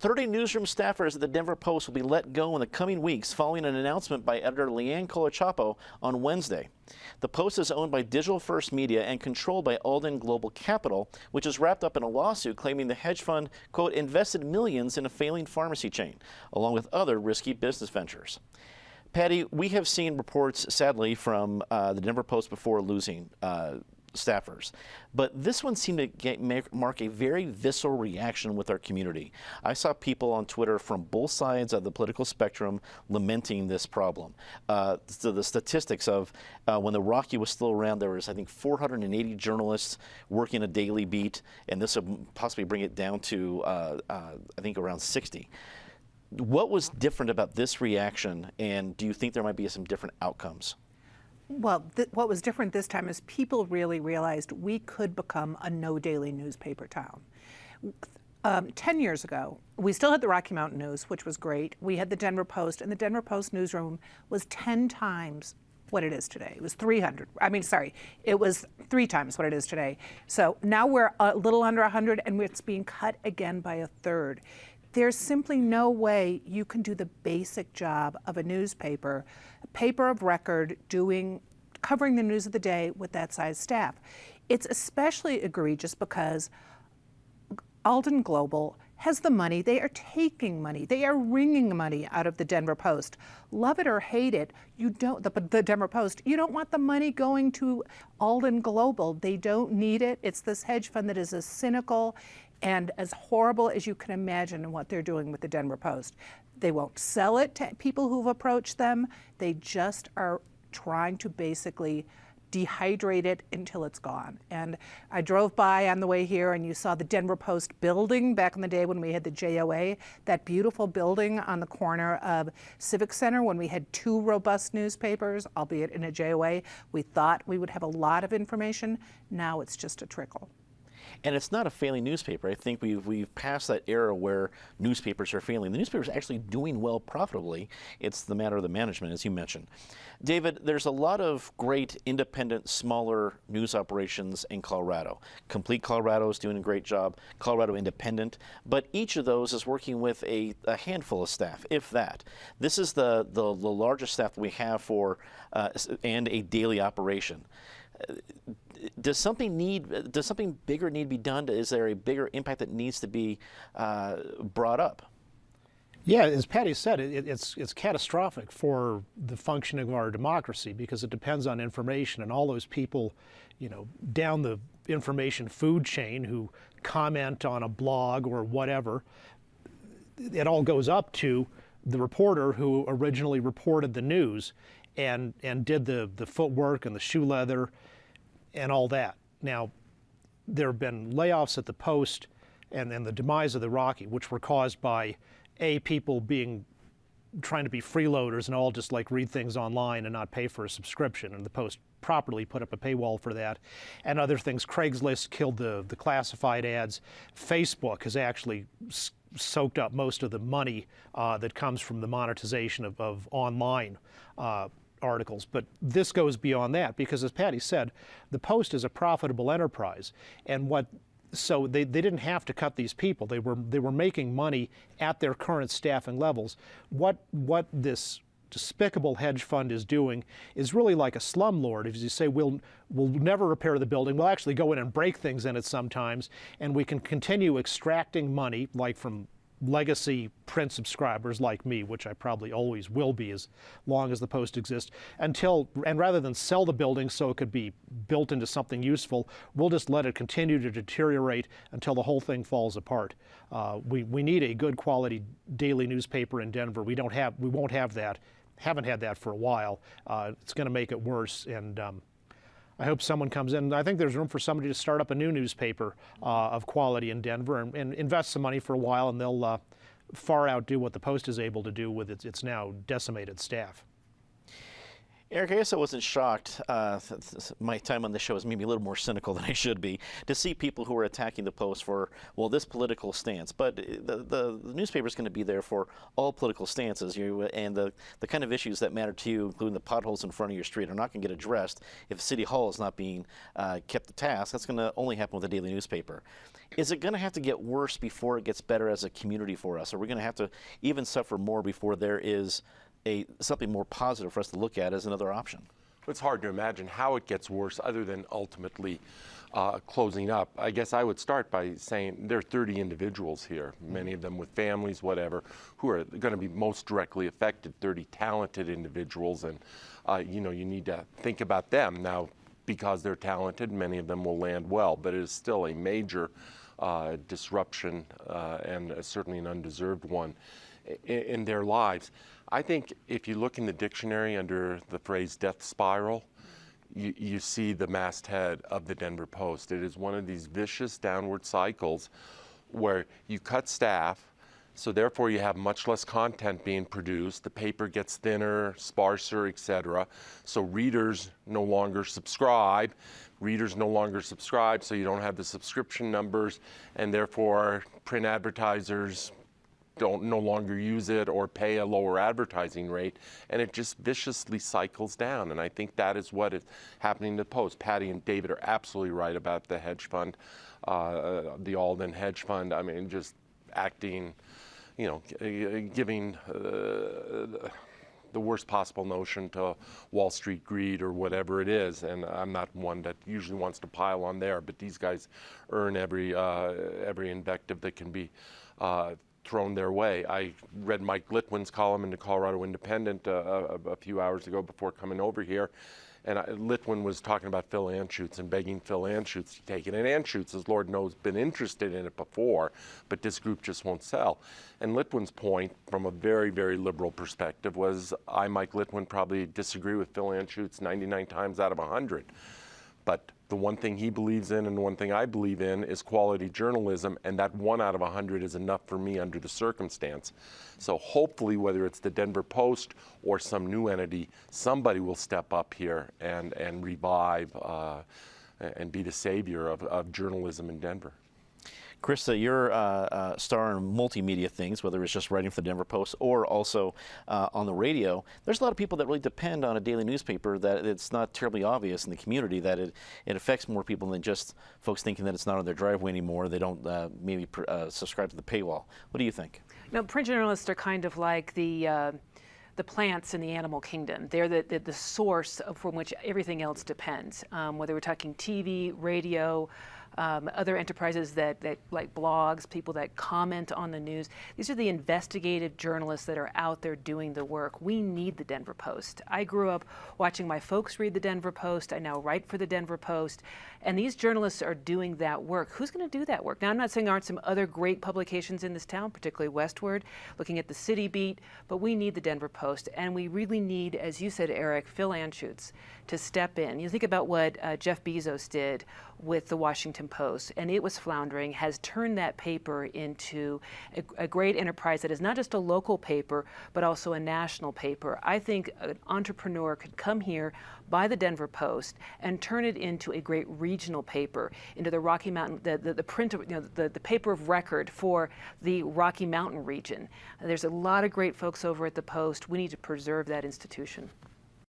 30 newsroom staffers at the Denver Post will be let go in the coming weeks following an announcement by editor Leanne Colachapo on Wednesday. The Post is owned by Digital First Media and controlled by Alden Global Capital, which is wrapped up in a lawsuit claiming the hedge fund, quote, invested millions in a failing pharmacy chain, along with other risky business ventures. Patty, we have seen reports, sadly, from the Denver Post before losing staffers. But this one seemed to mark a very visceral reaction with our community. I saw people on Twitter from both sides of the political spectrum lamenting this problem. So the statistics of when the Rocky was still around, there was, I think, 480 journalists working a daily beat, and this would possibly bring it down to, I think, around 60. What was different about this reaction, and do you think there might be some different outcomes? Well, what was different this time is people really realized we could become a no daily newspaper town. 10 years ago, we still had the Rocky Mountain News, which was great. We had the Denver Post, and the Denver Post newsroom was 10 times what it is today. It was 300. It was 3 times what it is today. So now we're a little under 100, and it's being cut again by a third. There's simply no way you can do the basic job of a newspaper, a paper of record, covering the news of the day with that size staff. It's especially egregious because Alden Global has the money. They are taking money. They are wringing money out of the Denver Post. Love it or hate it, the Denver Post, you don't want the money going to Alden Global. They don't need it. It's this hedge fund that is as cynical and as horrible as you can imagine in what they're doing with the Denver Post. They won't sell it to people who've approached them. They just are trying to basically dehydrate it until it's gone. And I drove by on the way here, and you saw the Denver Post building back in the day when we had the JOA, that beautiful building on the corner of Civic Center when we had 2 robust newspapers, albeit in a JOA. We thought we would have a lot of information. Now it's just a trickle. And it's not a failing newspaper. I think we've passed that era where newspapers are failing. The newspaper is actually doing well profitably. It's the matter of the management, as you mentioned. David, there's a lot of great independent, smaller news operations in Colorado. Complete Colorado is doing a great job, Colorado Independent, but each of those is working with a handful of staff, if that. This is the largest staff that we have for and a daily operation. Does something bigger need to be done? Is there a bigger impact that needs to be brought up? Yeah, as Patty said, it's catastrophic for the functioning of our democracy because it depends on information, and all those people, down the information food chain who comment on a blog or whatever, it all goes up to the reporter who originally reported the news and did the footwork and the shoe leather and all that. Now, there have been layoffs at the Post and the demise of the Rocky, which were caused by people trying to be freeloaders and all just like read things online and not pay for a subscription, and the Post properly put up a paywall for that, and other things. Craigslist killed the classified ads. Facebook has actually soaked up most of the money that comes from the monetization of online articles. But this goes beyond that because, as Patty said, the Post is a profitable enterprise, and so they didn't have to cut these people. They were making money at their current staffing levels. What this despicable hedge fund is doing is really like a slumlord. As you say, we'll never repair the building. We'll actually go in and break things in it sometimes, and we can continue extracting money, like from legacy print subscribers like me, which I probably always will be as long as the Post exists, and rather than sell the building so it could be built into something useful, we'll just let it continue to deteriorate until the whole thing falls apart. We need a good quality daily newspaper in Denver. We won't have that. Haven't had that for a while. It's going to make it worse, and I hope someone comes in. I think there's room for somebody to start up a new newspaper of quality in Denver and invest some money for a while, and they'll far outdo what the Post is able to do with its now decimated staff. Eric, I guess I wasn't shocked. My time on the show is maybe a little more cynical than I should be to see people who are attacking the Post for, well, this political stance. But the newspaper is going to be there for all political stances. And the kind of issues that matter to you, including the potholes in front of your street, are not going to get addressed if City Hall is not being kept to task. That's going to only happen with a daily newspaper. Is it going to have to get worse before it gets better as a community for us? Are we going to have to even suffer more before there is something more positive for us to look at as another option? It's hard to imagine how it gets worse other than ultimately closing up. I guess I would start by saying there are 30 individuals here, many of them with families, whatever, who are going to be most directly affected, 30 talented individuals, and you need to think about them. Now, because they're talented, many of them will land well, but it is still a major disruption and certainly an undeserved one in their lives. I think if you look in the dictionary under the phrase death spiral, you see the masthead of the Denver Post. It is one of these vicious downward cycles where you cut staff, so therefore you have much less content being produced. The paper gets thinner, sparser, etc. So readers no longer subscribe. Readers no longer subscribe, so you don't have the subscription numbers, and therefore print advertisers no longer use it or pay a lower advertising rate, and it just viciously cycles down. And I think that is what is happening to the Post. Patty and David are absolutely right about the hedge fund, the Alden hedge fund. I mean, just acting, giving the worst possible notion to Wall Street greed or whatever it is. And I'm not one that usually wants to pile on there, but these guys earn every invective that can be thrown their way. I read Mike Litwin's column in the Colorado Independent a few hours ago before coming over here, and Litwin was talking about Phil Anschutz and begging Phil Anschutz to take it. And Anschutz, as Lord knows, been interested in it before, but this group just won't sell. And Litwin's point, from a very, very liberal perspective, was I, Mike Litwin, probably disagree with Phil Anschutz 99 times out of 100. But the one thing he believes in and the one thing I believe in is quality journalism, and that 1 out of 100 is enough for me under the circumstance. So hopefully, whether it's the Denver Post or some new entity, somebody will step up here and revive and be the savior of journalism in Denver. Krista, you're a star in multimedia things, whether it's just writing for the Denver Post or also on the radio. There's a lot of people that really depend on a daily newspaper that it's not terribly obvious in the community that it affects more people than just folks thinking that it's not on their driveway anymore. They don't maybe subscribe to the paywall. What do you think? No, print journalists are kind of like the plants in the animal kingdom. They're the source from which everything else depends, whether we're talking TV, radio, other enterprises that like blogs, people that comment on the news. These are the investigative journalists that are out there doing the work. We need the Denver Post. I grew up watching my folks read the Denver Post. I now write for the Denver Post. And these journalists are doing that work. Who's going to do that work? Now, I'm not saying there aren't some other great publications in this town, particularly westward, looking at the City Beat, but we need the Denver Post. And we really need, as you said, Eric, Phil Anschutz to step in. You think about what Jeff Bezos did with the Washington Post, and it was floundering, has turned that paper into a great enterprise that is not just a local paper, but also a national paper. I think an entrepreneur could come here, buy the Denver Post, and turn it into a great regional paper, into the Rocky Mountain, the print of, the paper of record for the Rocky Mountain region. There's a lot of great folks over at the Post. We need to preserve that institution.